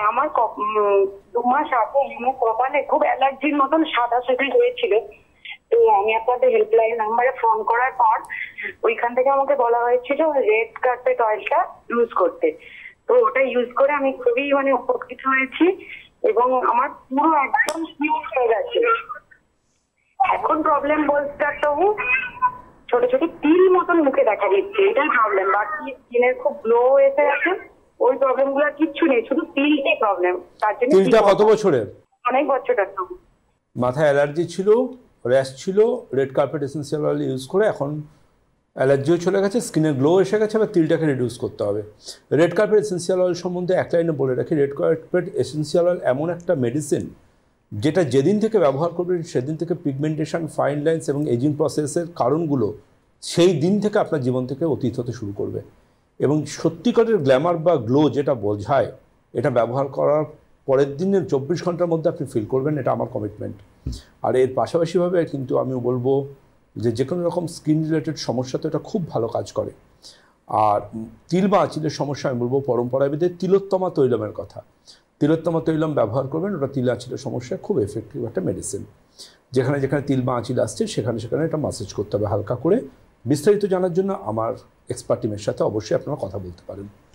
হ্যাঁ, আমার 2 মাস আগে আমার কপালে খুব অ্যালার্জির মতন সাদা সাদা হয়েছিল। তো আমি আপনাদের হেল্পলাইন নাম্বারে ফোন করার পর ওইখান থেকে আমাকে বলা হয়েছিল রেড কার্পেট অয়েলটা ইউজ করতে। তো ওটা ইউজ করে আমি খুবই উপকৃত হয়েছি এবং আমার পুরো একদম কিউর হয়ে গেছে। এখন প্রবলেম বলতে ছোট ছোট তিল মতন মুখে দেখা দিচ্ছে, এটাই প্রবলেম। বাকি স্কিনের খুব গ্লো এসে আছে, ওই প্রবলেম গুলো কিচ্ছু নেই, শুধু তিলটাই প্রবলেম। তার জন্য তিলটা কত বছরের? অনেক বছর। মাথায় অ্যালার্জি ছিল, র্যাশ ছিল, red carpet essential oil use করে এখন অ্যালার্জিও চলে গেছে, স্কিনে গ্লো এসে গেছে, আবার তিলটাকে রিডিউস করতে হবে। রেড কার্পেট এসেন্সিয়াল অয়েল সম্বন্ধে এক লাইনে বলে রাখি, রেড কার্পেট এসেন্সিয়াল অয়েল এমন একটা মেডিসিন যেটা যেদিন থেকে ব্যবহার করবেন সেদিন থেকে পিগমেন্টেশন, ফাইন লাইন্স এবং এজিং প্রসেসের কারণগুলো সেই দিন থেকে আপনার জীবন থেকে অতীত হতে শুরু করবে। এবং সত্যিকারের গ্ল্যামার বা গ্লো যেটা বোঝায়, এটা ব্যবহার করার পরের দিনের 24 ঘন্টার মধ্যে আপনি ফিল করবেন, এটা আমার কমিটমেন্ট। আর এর পাশাপাশিভাবে কিন্তু আমি বলবো যে কোনো রকম স্কিন রিলেটেড সমস্যা তো এটা খুব ভালো কাজ করে। আর তিল বা আঁচিলের সমস্যা আমি বলবো পরম্পরাবিদের তিলোত্তমা তৈলমের কথা। তিলোত্তমা তৈলম ব্যবহার করবেন, ওটা তিল আঁচিলের সমস্যায় খুব এফেক্টিভ একটা মেডিসিন। যেখানে যেখানে তিল বা আঁচিল আসছে সেখানে সেখানে এটা মাসাজ করতে হবে হালকা করে। বিস্তারিত জানার জন্য আমার এক্সপার্ট টিমের সাথে অবশ্যই আপনারা কথা বলতে পারেন।